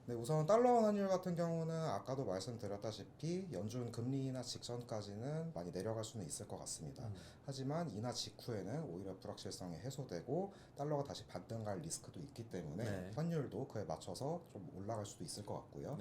네, 우선 달러 환율 같은 경우는 아까도 말씀드렸다시피 연준 금리 인하 직전까지는 많이 내려갈 수는 있을 것 같습니다. 하지만 인하 직후에는 오히려 불확실성이 해소되고 달러가 다시 반등할 리스크도 있기 때문에 네. 환율도 그에 맞춰서 좀 올라갈 수도 있을 것 같고요.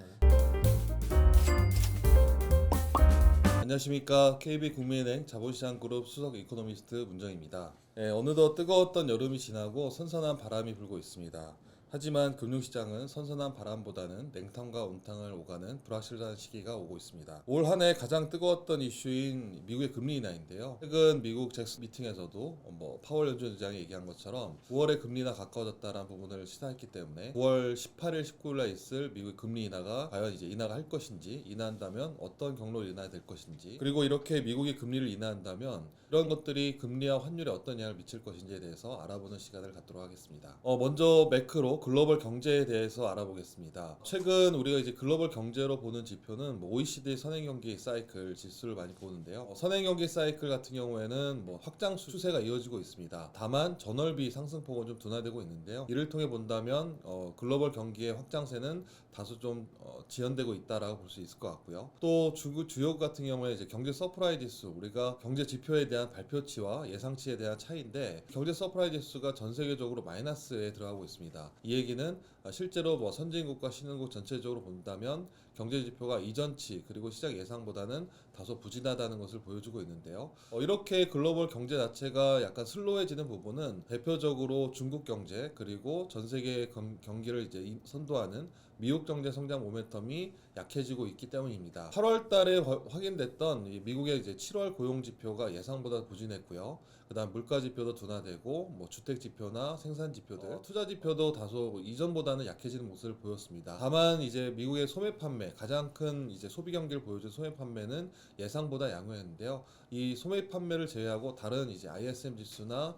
안녕하십니까. KB국민은행 자본시장그룹 수석 이코노미스트 문정입니다. 어느덧 뜨거웠던 여름이 지나고 선선한 바람이 불고 있습니다. 하지만 금융시장은 선선한 바람보다는 냉탕과 온탕을 오가는 불확실한 시기가 오고 있습니다. 올 한 해 가장 뜨거웠던 이슈인 미국의 금리 인하인데요. 최근 미국 잭슨 미팅에서도 파월 연준 의장이 얘기한 것처럼 9월에 금리 인하 가까워졌다는 부분을 시사했기 때문에 9월 18일, 19일날 있을 미국의 금리 인하가 과연 이제 인하가 할 것인지, 인하한다면 어떤 경로로 인하될 것인지, 그리고 이렇게 미국이 금리를 인하한다면 이런 것들이 금리와 환율에 어떤 영향을 미칠 것인지에 대해서 알아보는 시간을 갖도록 하겠습니다. 먼저 매크로 글로벌 경제에 대해서 알아보겠습니다. 최근 우리가 이제 글로벌 경제로 보는 지표는 OECD 선행경기 사이클 지수를 많이 보는데요. 선행경기 사이클 같은 경우에는 확장 추세가 이어지고 있습니다. 다만 전월비 상승폭은 좀 둔화되고 있는데요. 이를 통해 본다면 글로벌 경기의 확장세는 다소 좀 지연되고 있다라고 볼 수 있을 것 같고요. 또 주요 같은 경우에 이제 경제 서프라이 지수, 우리가 경제 지표에 대한 발표치와 예상치에 대한 차이인데, 경제 서프라이 지수가 전 세계적으로 마이너스에 들어가고 있습니다. 이 얘기는 실제로 선진국과 신흥국 전체적으로 본다면 경제 지표가 이전치 그리고 시장 예상보다는 다소 부진하다는 것을 보여주고 있는데요. 이렇게 글로벌 경제 자체가 약간 슬로해지는 부분은 대표적으로 중국 경제 그리고 전 세계 경기를 이제 선도하는 미국 경제 성장 모멘텀이 약해지고 있기 때문입니다. 8월 달에 확인됐던 이 미국의 이제 7월 고용 지표가 예상보다 부진했고요. 그다음 물가 지표도 둔화되고 주택 지표나 생산 지표들, 투자 지표도 다소 이전보다는 약해지는 모습을 보였습니다. 다만 이제 미국의 소매 판매, 가장 큰 이제 소비 경기를 보여준 소매 판매는 예상보다 양호했는데요. 이 소매 판매를 제외하고 다른 이제 ISM 지수나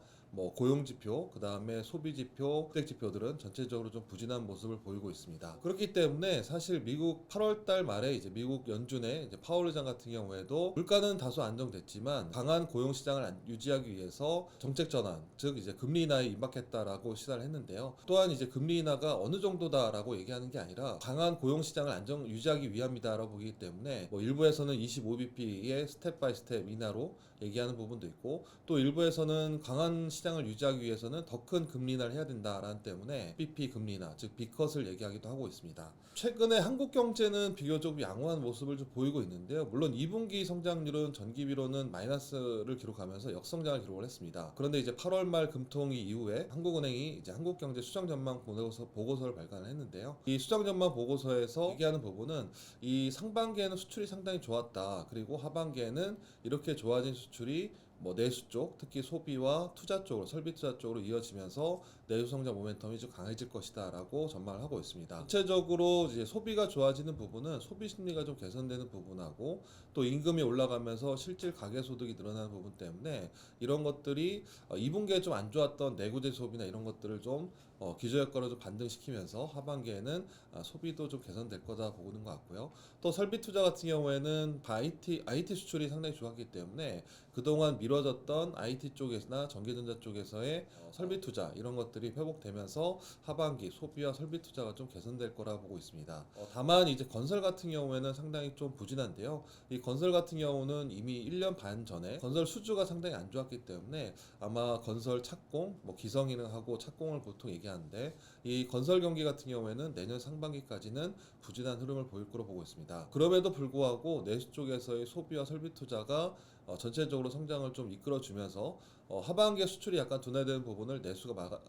고용 지표, 그 다음에 소비 지표, 주택 지표들은 전체적으로 좀 부진한 모습을 보이고 있습니다. 그렇기 때문에 사실 미국 8월 달 말에 이제 미국 연준의 이제 파월 의장 같은 경우에도 물가는 다소 안정됐지만 강한 고용 시장을 유지하기 위해서 정책 전환, 즉 이제 금리 인하에 임박했다라고 시사를 했는데요. 또한 이제 금리 인하가 어느 정도다라고 얘기하는 게 아니라 강한 고용 시장을 유지하기 위함이다라고 보기 때문에 일부에서는 25bp의 스텝 바이 스텝 인하로 얘기하는 부분도 있고, 또 일부에서는 강한 시장을 유지하기 위해서는 더 큰 금리 인하를 해야 된다라는 때문에 BP 금리 인하, 즉 B컷을 얘기하기도 하고 있습니다. 최근에 한국 경제는 비교적 양호한 모습을 좀 보이고 있는데요. 물론 2분기 성장률은 전기비로는 마이너스를 기록하면서 역성장을 기록을 했습니다. 그런데 이제 8월 말 금통위 이후에 한국은행이 이제 한국경제 수정전망 보고서를 발간을 했는데요. 이 수정전망 보고서에서 얘기하는 부분은 이 상반기에는 수출이 상당히 좋았다. 그리고 하반기에는 이렇게 좋아진 수출이 내수 쪽, 특히 소비와 투자 쪽으로, 설비 투자 쪽으로 이어지면서 내수 성장 모멘텀이 좀 강해질 것이다라고 전망을 하고 있습니다. 전체적으로 이제 소비가 좋아지는 부분은 소비 심리가 좀 개선되는 부분하고, 또 임금이 올라가면서 실질 가계 소득이 늘어나는 부분 때문에 이런 것들이 2분기에 좀 안 좋았던 내구재 소비나 이런 것들을 좀 기저효과로 좀 반등시키면서 하반기에는 소비도 좀 개선될 거다 보는 것 같고요. 또 설비 투자 같은 경우에는 IT 수출이 상당히 좋았기 때문에 그동안 미뤄졌던 IT 쪽에서나 전기전자 쪽에서의 설비 투자 이런 것들이 회복되면서 하반기 소비와 설비 투자가 좀 개선될 거라 보고 있습니다. 다만 이제 건설 같은 경우에는 상당히 좀 부진한데요. 이 건설 같은 경우는 이미 1년 반 전에 건설 수주가 상당히 안 좋았기 때문에 아마 건설 착공, 기성이능하고 착공을 보통 얘기하는데, 이 건설 경기 같은 경우에는 내년 상반기까지는 부진한 흐름을 보일 거로 보고 있습니다. 그럼에도 불구하고 내수 쪽에서의 소비와 설비 투자가 전체적으로 성장을 좀 이끌어주면서 하반기에 수출이 약간 둔화되는 부분을 내수가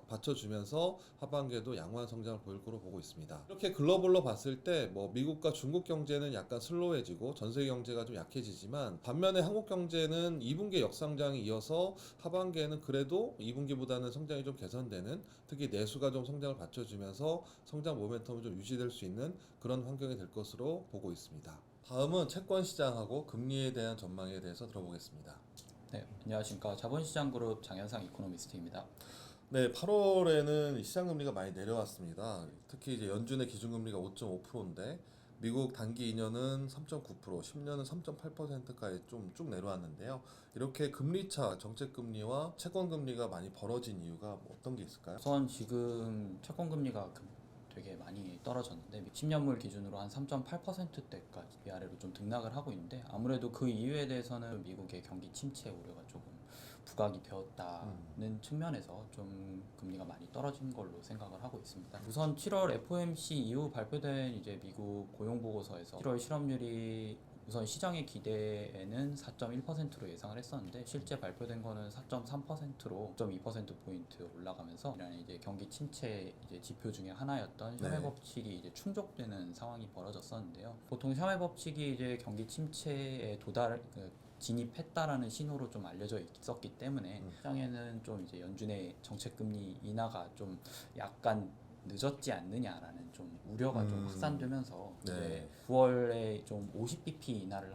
받쳐주면서 하반기에도 양호한 성장을 보일 거로 보고 있습니다. 이렇게 글로벌로 봤을 때 미국과 중국 경제는 약간 슬로해지고 전 세계 경제가 좀 약해지지만, 반면에 한국 경제는 2분기 역성장이 이어서 하반기에는 그래도 2분기보다는 성장이 좀 개선되는, 특히 내수가 좀 성장을 받쳐주면서 성장 모멘텀이 좀 유지될 수 있는 그런 환경이 될 것으로 보고 있습니다. 다음은 채권 시장하고 금리에 대한 전망에 대해서 들어보겠습니다. 네, 안녕하십니까. 자본시장그룹 장현상 이코노미스트입니다. 네, 8월에는 시장 금리가 많이 내려왔습니다. 특히 이제 연준의 기준금리가 5.5%인데 미국 단기 2년은 3.9%, 10년은 3.8%까지 좀 쭉 내려왔는데요. 이렇게 금리차, 정책금리와 채권금리가 많이 벌어진 이유가 어떤 게 있을까요? 우선 지금 채권금리가 되게 많이 떨어졌는데 10년물 기준으로 한 3.8%대까지 위아래로 좀 등락을 하고 있는데 아무래도 그 이유에 대해서는 미국의 경기 침체 우려가 조금 부각이 되었다는 측면에서 좀 금리가 많이 떨어진 걸로 생각을 하고 있습니다. 우선 7월 FOMC 이후 발표된 이제 미국 고용 보고서에서 7월 실업률이 우선 시장의 기대에는 4.1%로 예상을 했었는데 실제 발표된 거는 4.3%로 0.2%포인트 올라가면서 이런 이제 경기 침체 이제 지표 중에 하나였던 샤메 네. 법칙이 이제 충족되는 상황이 벌어졌었는데요. 보통 샤메 법칙이 이제 경기 침체에 진입했다라는 신호로 좀 알려져 있었기 때문에 시장에는 좀 이제 연준의 정책 금리 인하가 좀 약간 늦었지 않느냐라는 좀 우려가 좀 확산되면서 네. 이제 9월에 좀 50bp 인하를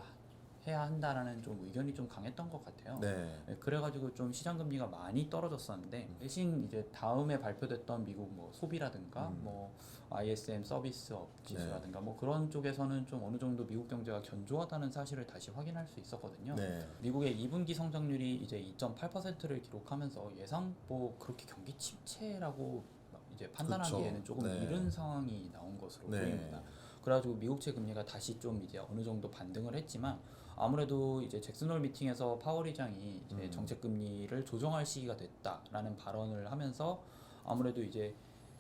해야 한다라는 좀 의견이 좀 강했던 것 같아요. 네. 네, 그래가지고 좀 시장 금리가 많이 떨어졌었는데 대신 이제 다음에 발표됐던 미국 뭐 소비라든가 뭐 ISM 서비스업 지수라든가 뭐 그런 쪽에서는 좀 어느 정도 미국 경제가 견조하다는 사실을 다시 확인할 수 있었거든요. 네. 미국의 2분기 성장률이 이제 2.8%를 기록하면서 예상 뭐 그렇게 경기 침체라고 이제 판단하기에는 그쵸. 조금 네. 이른 상황이 나온 것으로 네. 보입니다. 그래가지고 미국채 금리가 다시 좀 이제 어느 정도 반등을 했지만 아무래도 이제 잭슨홀 미팅에서 파월 의장이 이제 정책 금리를 조정할 시기가 됐다라는 발언을 하면서 아무래도 이제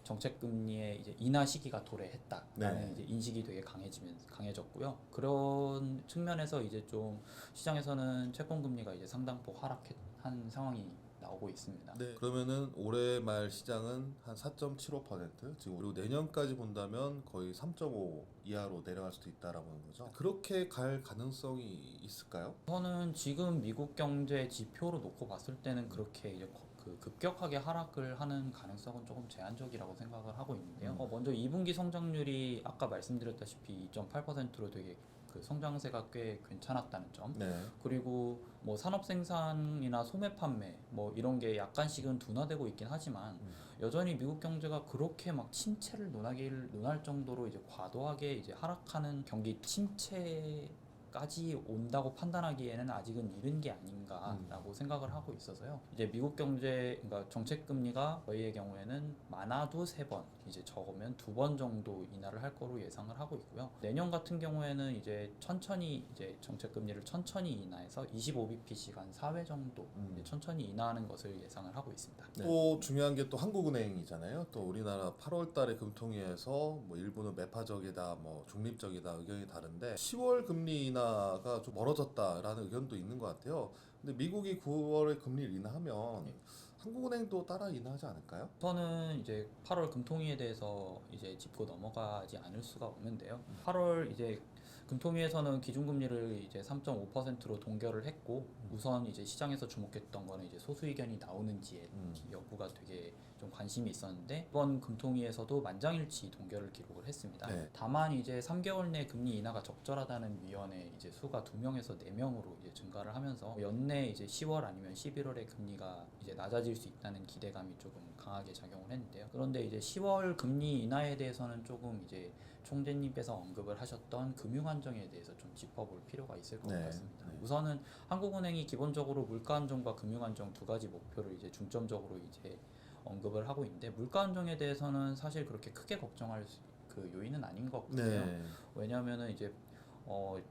정책 금리의 이제 인하 시기가 도래했다라는 네. 이제 인식이 되게 강해졌고요. 그런 측면에서 이제 좀 시장에서는 채권 금리가 이제 상당폭 하락한 상황이 나오고 있습니다. 네. 그러면은 올해 말 시장은 한 4.75% 지금 그리고 내년까지 본다면 거의 3.5 이하로 내려갈 수도 있다라고 하는 거죠. 그렇게 갈 가능성이 있을까요? 저는 지금 미국 경제 지표로 놓고 봤을 때는 그렇게 이제 그 급격하게 하락을 하는 가능성은 조금 제한적이라고 생각을 하고 있는데요. 먼저 2분기 성장률이 아까 말씀드렸다시피 2.8%로 되게 그 성장세가 꽤 괜찮았다는 점. 네. 그리고 뭐 산업 생산이나 소매 판매 뭐 이런 게 약간씩은 둔화되고 있긴 하지만 여전히 미국 경제가 그렇게 막 침체를 논할 정도로 이제 과도하게 이제 하락하는 경기 침체까지 온다고 판단하기에는 아직은 이른 게 아닌가라고 생각을 하고 있어서요. 이제 미국 경제 그러니까 정책 금리가 저희의 경우에는 많아도 3번, 이제 적으면 2번 정도 인하를 할 거로 예상을 하고 있고요. 내년 같은 경우에는 이제 천천히 이제 정책 금리를 천천히 인하해서 25bp씩 한 4회 정도 이제 천천히 인하하는 것을 예상을 하고 있습니다. 또 중요한 게 또 한국은행이잖아요. 또 우리나라 8월달에 금통위에서 뭐 일부는 매파적이다, 뭐 중립적이다 의견이 다른데 10월 금리 인하가 좀 멀어졌다라는 의견도 있는 것 같아요. 근데 미국이 9월에 금리를 인하하면 한국은행도 따라 인하하지 않을까요? 저는 이제 8월 금통위에 대해서 이제 짚고 넘어가지 않을 수가 없는데요. 8월 이제 금통위에서는 기준금리를 이제 3.5%로 동결을 했고 우선 이제 시장에서 주목했던 거는 이제 소수 의견이 나오는지의 여부가 되게 좀 관심이 있었는데 이번 금통위에서도 만장일치 동결을 기록을 했습니다. 네. 다만 이제 3개월 내 금리 인하가 적절하다는 위원회 이제 수가 2명에서 4명으로 이제 증가를 하면서 연내 이제 10월 아니면 11월에 금리가 이제 낮아질 수 있다는 기대감이 조금 강하게 작용을 했는데요. 그런데 이제 10월 금리 인하에 대해서는 조금 이제 총재님께서 언급을 하셨던 금융안정에 대해서 좀 짚어볼 필요가 있을 것 네. 같습니다. 네. 우선은 한국은행이 기본적으로 물가안정과 금융안정 두 가지 목표를 이제 중점적으로 이제 언급을 하고 있는데 물가안정에 대해서는 사실 그렇게 크게 걱정할 그 요인은 아닌 것 같고요. 네. 왜냐하면은 이제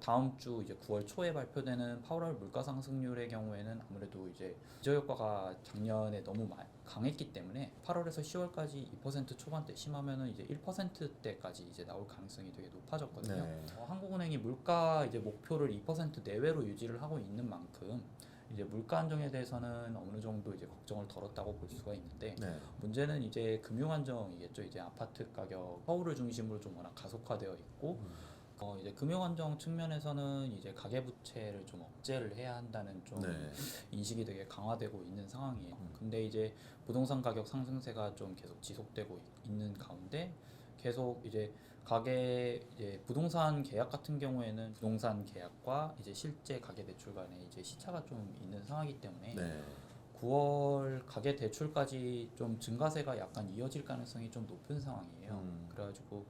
다음 주 이제 9월 초에 발표되는 파월 물가 상승률의 경우에는 아무래도 이제 기저 효과가 작년에 너무 강했기 때문에 8월에서 10월까지 2% 초반대 심하면은 이제 1%대까지 이제 나올 가능성이 되게 높아졌거든요. 네. 한국은행이 물가 이제 목표를 2% 내외로 유지를 하고 있는 만큼 이제 물가 안정에 대해서는 어느 정도 이제 걱정을 덜었다고 볼 수가 있는데 네. 문제는 이제 금융 안정이겠죠. 이제 아파트 가격 서울을 중심으로 좀 워낙 가속화되어 있고 이제 금융 안정 측면에서는 이제 가계 부채를 좀 억제를 해야 한다는 좀 네. 인식이 되게 강화되고 있는 상황이에요. 근데 이제 부동산 가격 상승세가 좀 계속 지속되고 있는 가운데 계속 이제 이제 부동산 계약 같은 경우에는 부동산 계약과 이제 실제 가계 대출 간에 이제 시차가 좀 있는 상황이기 때문에 네. 9월 가계 대출까지 좀 증가세가 약간 이어질 가능성이 좀 높은 상황이에요. 그래가지고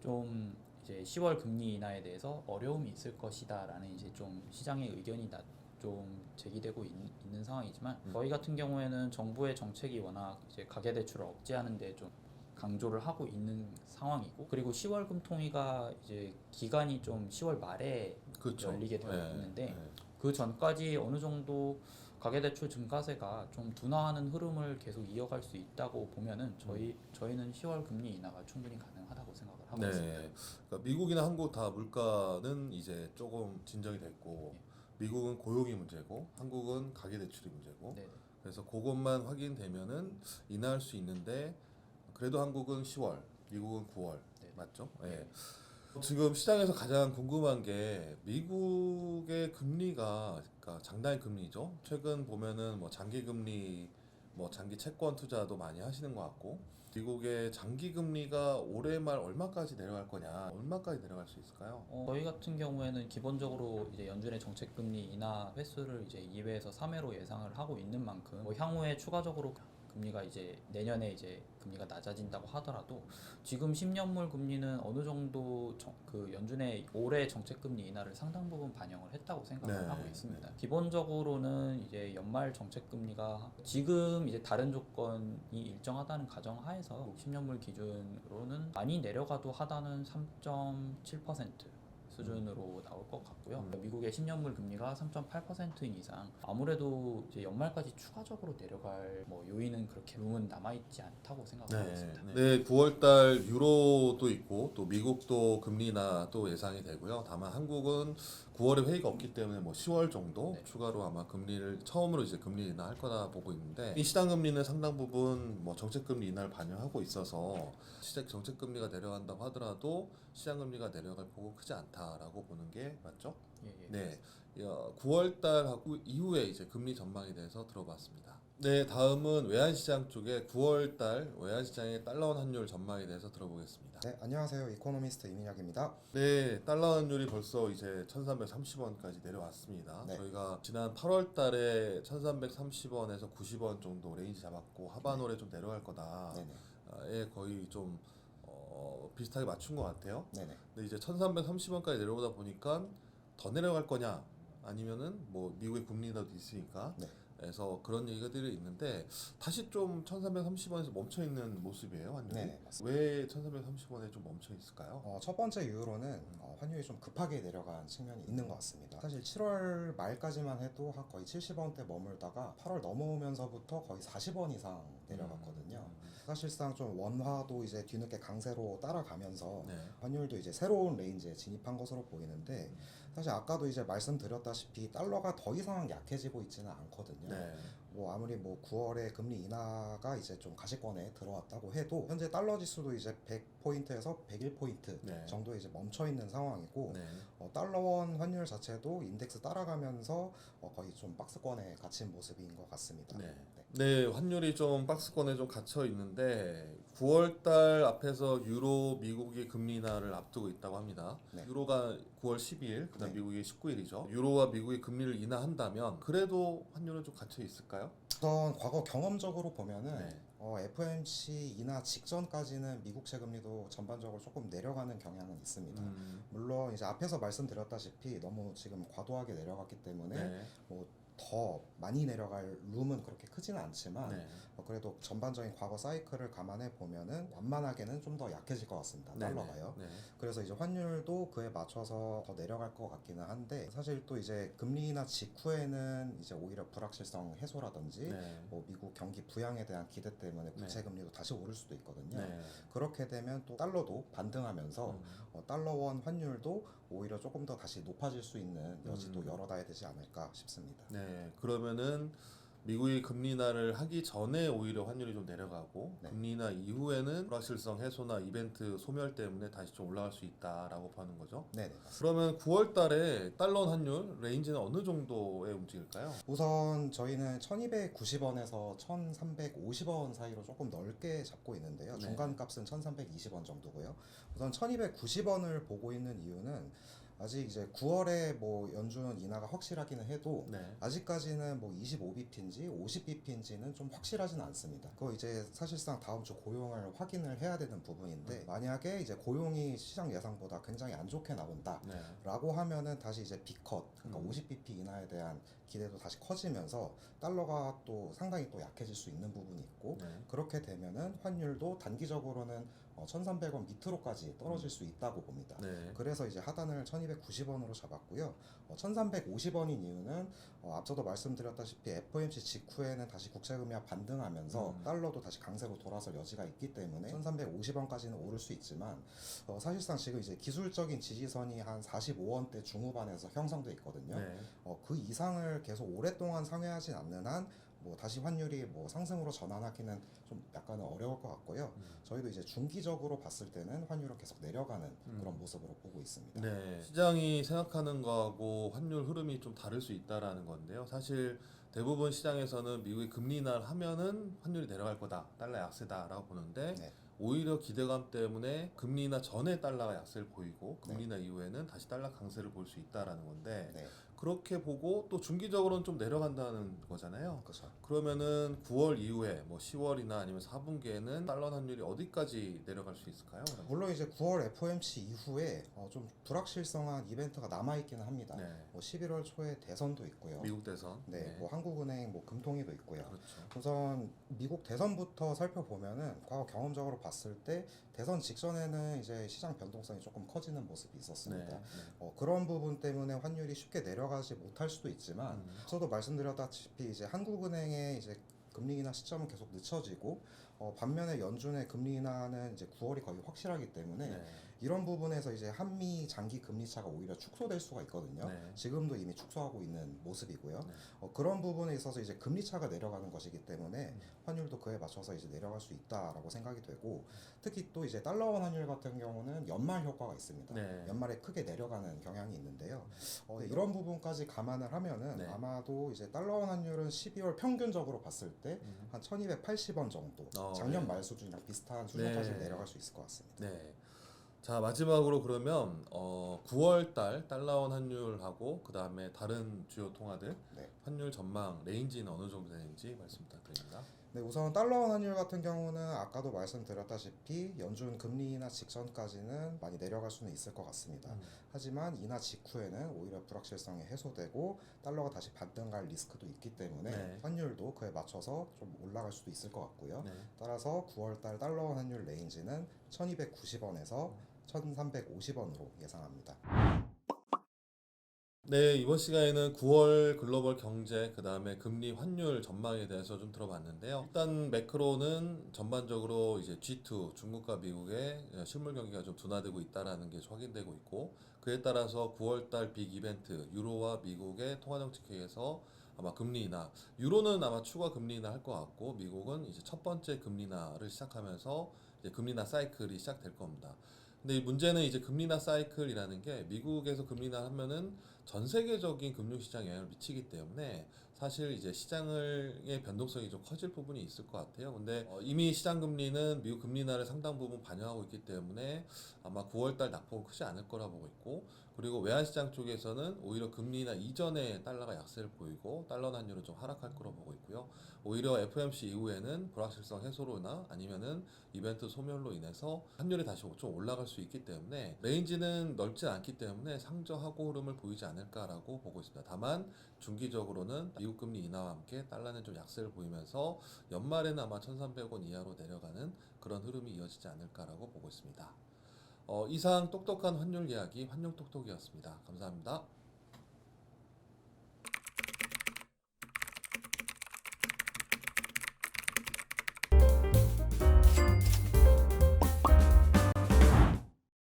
좀 이제 10월 금리 인하에 대해서 어려움이 있을 것이다라는 이제 좀 시장의 의견이 좀 제기되고 있는 상황이지만 저희 같은 경우에는 정부의 정책이 워낙 이제 가계 대출을 억제하는데 좀 강조를 하고 있는 상황이고, 그리고 10월 금통위가 이제 기간이 좀 10월 말에 그렇죠. 열리게 되어 네, 있는데 네. 그 전까지 어느 정도 가계대출 증가세가 좀 둔화하는 흐름을 계속 이어갈 수 있다고 보면은 저희는 10월 금리 인하가 충분히 가능하다고 생각을 하고 있습니다. 네. 그러니까 미국이나 한국 다 물가는 이제 조금 진정이 됐고, 미국은 고용이 문제고, 한국은 가계대출이 문제고, 네. 그래서 그것만 확인되면은 인하할 수 있는데, 그래도 한국은 10월, 미국은 9월, 네. 맞죠? 네. 지금 시장에서 가장 궁금한 게 미국의 금리가, 그러니까 장단 금리죠. 최근 보면은 뭐 장기 금리, 뭐 장기 채권 투자도 많이 하시는 것 같고, 미국의 장기 금리가 올해 말 얼마까지 내려갈 거냐, 얼마까지 내려갈 수 있을까요? 저희 같은 경우에는 기본적으로 이제 연준의 정책 금리 인하 횟수를 이제 2회에서 3회로 예상을 하고 있는 만큼 뭐 향후에 추가적으로 금리가 이제 내년에 이제 금리가 낮아진다고 하더라도 지금 10년물 금리는 어느 정도 그 연준의 올해 정책 금리 인하를 상당 부분 반영을 했다고 생각을 네, 하고 있습니다. 기본적으로는 이제 연말 정책 금리가 지금 이제 다른 조건이 일정하다는 가정 하에서 10년물 기준으로는 많이 내려가도 하다는 3.7% 수준으로 나올 것 같고요. 미국의 10년물 금리가 3.8%인 이상 아무래도 이제 연말까지 추가적으로 내려갈 뭐 요인은 그렇게 룸은 남아있지 않다고 생각하고 있습니다. 네, 9월달 유로도 있고 또 미국도 금리 인하 또 예상이 되고요. 다만 한국은 9월에 회의가 없기 때문에 뭐 10월 정도 네. 추가로 아마 금리를 처음으로 이제 금리 인하 할 거다 보고 있는데, 이 시장 금리는 상당 부분 뭐 정책 금리 인하를 반영하고 있어서 시장 정책 금리가 내려간다고 하더라도 시장 금리가 내려갈 폭은 크지 않다라고 보는 게 맞죠? 예. 네. 9월달하고 이후에 이제 금리 전망에 대해서 들어봤습니다. 네, 다음은 외환시장 쪽에 9월달 외환시장의 달러원 환율 전망에 대해서 들어보겠습니다. 네, 안녕하세요. 이코노미스트 이민혁입니다. 네, 달러 환율이 벌써 이제 1330원까지 내려왔습니다. 네. 저희가 지난 8월달에 1330원에서 90원 정도 레인지 잡았고 하반월에 좀 내려갈 거다에 네네. 거의 좀 비슷하게 맞춘 것 같아요. 네네. 근데 이제 1330원까지 내려오다 보니까 더 내려갈 거냐, 아니면은 뭐 미국의 금리 인하도 있으니까 네. 그래서 그런 얘기들이 있는데 다시 좀 1330원에서 멈춰 있는 모습이에요, 환율이. 네, 맞습니다. 왜 1330원에 좀 멈춰 있을까요? 첫 번째 이유로는 환율이 좀 급하게 내려간 측면이 있는 것 같습니다. 사실 7월 말까지만 해도 거의 70원대 머물다가 8월 넘어오면서부터 거의 40원 이상 내려갔거든요. 사실상 좀 원화도 이제 뒤늦게 강세로 따라가면서 네. 환율도 이제 새로운 레인지에 진입한 것으로 보이는데, 사실 아까도 이제 말씀드렸다시피 달러가 더 이상 약해지고 있지는 않거든요. 네. 뭐 아무리 뭐 9월에 금리 인하가 이제 좀 가시권에 들어왔다고 해도 현재 달러 지수도 이제 100포인트에서 101포인트 네. 정도에 이제 멈춰 있는 상황이고, 네. 달러원 환율 자체도 인덱스 따라가면서 거의 좀 박스권에 갇힌 모습인 것 같습니다. 네. 네, 환율이 좀 박스권에 좀 갇혀 있는데 9월달 앞에서 유로 미국이 금리 인하를 앞두고 있다고 합니다. 네. 유로가 9월 12일, 그다음 네. 미국이 19일이죠. 유로와 미국이 금리를 인하한다면 그래도 환율은 좀 갇혀 있을까요? 우선 과거 경험적으로 보면은 네. FOMC 인하 직전까지는 미국채 금리도 전반적으로 조금 내려가는 경향은 있습니다. 물론 이제 앞에서 말씀드렸다시피 너무 지금 과도하게 내려갔기 때문에 네. 뭐 더 많이 내려갈 룸은 그렇게 크지는 않지만 네. 그래도 전반적인 과거 사이클을 감안해 보면은 완만하게는 좀 더 약해질 것 같습니다. 네. 달러가요. 네. 그래서 이제 환율도 그에 맞춰서 더 내려갈 것 같기는 한데, 사실 또 이제 금리 인하 직후에는 이제 오히려 불확실성 해소라든지 네. 뭐 미국 경기 부양에 대한 기대 때문에 부채 금리도 다시 오를 수도 있거든요. 네. 그렇게 되면 또 달러도 반등하면서 달러원 환율도 오히려 조금 더 다시 높아질 수 있는 여지도 열어놔야 되지 않을까 싶습니다. 네, 그러면은 미국이 금리 인하를 하기 전에 오히려 환율이 좀 내려가고, 네. 금리 인하 이후에는 불확실성 해소나 이벤트 소멸 때문에 다시 좀 올라갈 수 있다라고 보는 거죠. 네네. 그러면 9월 달에 달러 환율 레인지는 어느 정도에 움직일까요? 우선 저희는 1290원에서 1350원 사이로 조금 넓게 잡고 있는데요. 네. 중간 값은 1320원 정도고요. 우선 1290원을 보고 있는 이유는 아직 이제 9월에 뭐 연준 인하가 확실하기는 해도 네. 아직까지는 뭐 25bp인지 50bp인지는 좀 확실하지는 않습니다. 그거 이제 사실상 다음 주 고용을 확인을 해야 되는 부분인데 만약에 이제 고용이 시장 예상보다 굉장히 안 좋게 나온다라고 네. 하면은 다시 이제 B컷 그러니까 50bp 인하에 대한 기대도 다시 커지면서 달러가 또 상당히 또 약해질 수 있는 부분이 있고 네. 그렇게 되면은 환율도 단기적으로는 1,300원 밑으로까지 떨어질 수 있다고 봅니다. 네. 그래서 이제 하단을 1,290원으로 잡았고요. 1,350원인 이유는 앞서도 말씀드렸다시피 FOMC 직후에는 다시 국채금리가 반등하면서 달러도 다시 강세로 돌아설 여지가 있기 때문에 1,350원까지는 오를 수 있지만 사실상 지금 이제 기술적인 지지선이 한 45원대 중후반에서 형성돼 있거든요. 네. 그 이상을 계속 오랫동안 상회하진 않는 한 뭐 다시 환율이 뭐 상승으로 전환하기는 좀 약간은 어려울 것 같고요. 저희도 이제 중기적으로 봤을 때는 환율은 계속 내려가는 그런 모습으로 보고 있습니다. 네. 시장이 생각하는 거하고 환율 흐름이 좀 다를 수 있다라는 건데요. 사실 대부분 시장에서는 미국이 금리 인하를 하면은 환율이 내려갈 거다, 달러 약세다라고 보는데 네. 오히려 기대감 때문에 금리 인하 전에 달러가 약세를 보이고 금리 네. 인하 이후에는 다시 달러 강세를 볼 수 있다라는 건데 네. 그렇게 보고 또 중기적으로는 좀 내려간다는 거잖아요. 그렇죠. 그러면은 9월 이후에 뭐 10월이나 아니면 4분기에는 달러 환율이 어디까지 내려갈 수 있을까요? 물론 이제 9월 FOMC 이후에 좀 불확실성한 이벤트가 남아 있기는 합니다. 네. 뭐 11월 초에 대선도 있고요. 미국 대선. 네, 뭐 한국은행, 뭐 금통위도 있고요. 그렇죠. 우선 미국 대선부터 살펴보면은 과거 경험적으로 봤을 때 대선 직전에는 이제 시장 변동성이 조금 커지는 모습이 있었습니다. 그런 부분 때문에 환율이 쉽게 내려가지 못할 수도 있지만 저도 말씀드렸다시피 이제 한국은행의 이제 금리 인하 시점은 계속 늦춰지고 반면에 연준의 금리 인하는 이제 9월이 거의 확실하기 때문에 네. 이런 부분에서 이제 한미 장기 금리 차가 오히려 축소될 수가 있거든요. 네. 지금도 이미 축소하고 있는 모습이고요. 네. 그런 부분에 있어서 이제 금리 차가 내려가는 것이기 때문에 환율도 그에 맞춰서 이제 내려갈 수 있다라고 생각이 되고 특히 또 이제 달러원 환율 같은 경우는 연말 효과가 있습니다. 네. 연말에 크게 내려가는 경향이 있는데요. 이런 부분까지 감안을 하면은 네. 아마도 이제 달러원 환율은 12월 평균적으로 봤을 때 한 1,280원 정도 작년 네. 말 수준이랑 비슷한 수준까지 네. 내려갈 수 있을 것 같습니다. 네. 자, 마지막으로 그러면 9월 달 달러원 환율하고 그다음에 다른 주요 통화들 네. 환율 전망 레인지는 어느 정도 되는지 말씀 부탁드립니다. 네, 우선 달러원 환율 같은 경우는 아까도 말씀드렸다시피 연준 금리 인하 직전까지는 많이 내려갈 수는 있을 것 같습니다. 하지만 인하 직후에는 오히려 불확실성이 해소되고 달러가 다시 반등할 리스크도 있기 때문에 네. 환율도 그에 맞춰서 좀 올라갈 수도 있을 것 같고요. 네. 따라서 9월달 달러원 환율 레인지는 1,290원에서 1,350원으로 예상합니다. 네, 이번 시간에는 9월 글로벌 경제, 그 다음에 금리 환율 전망에 대해서 좀 들어봤는데요. 일단 매크로는 전반적으로 이제 G2, 중국과 미국의 실물 경기가 좀 둔화되고 있다라는 게 확인되고 있고, 그에 따라서 9월달 빅 이벤트, 유로와 미국의 통화정책회의에서 아마 금리 인하, 유로는 아마 추가 금리 인하 할 것 같고, 미국은 이제 첫 번째 금리 인하를 시작하면서 이제 금리 인하 사이클이 시작될 겁니다. 근데 이 문제는 이제 금리 인하 사이클이라는 게 미국에서 금리 인하 하면은 전 세계적인 금융시장에 영향을 미치기 때문에 사실 이제 시장의 변동성이 좀 커질 부분이 있을 것 같아요. 근데 이미 시장 금리는 미국 금리 인하를 상당 부분 반영하고 있기 때문에 아마 9월달 낙폭은 크지 않을 거라 보고 있고, 그리고 외환시장 쪽에서는 오히려 금리 인하 이전에 달러가 약세를 보이고 달러 환율은 좀 하락할 거라 보고 있고요. 오히려 FOMC 이후에는 불확실성 해소로나 아니면은 이벤트 소멸로 인해서 환율이 다시 좀 올라갈 수 있기 때문에 레인지는 넓지 않기 때문에 상저하고 흐름을 보이지 않을까라고 보고 있습니다. 다만 중기적으로는 미국 금리 인하와 함께 달러는 좀 약세를 보이면서 연말에는 아마 1,300원 이하로 내려가는 그런 흐름이 이어지지 않을까라고 보고 있습니다. 이상 똑똑한 환율 이야기 환율똑똑이었습니다. 감사합니다.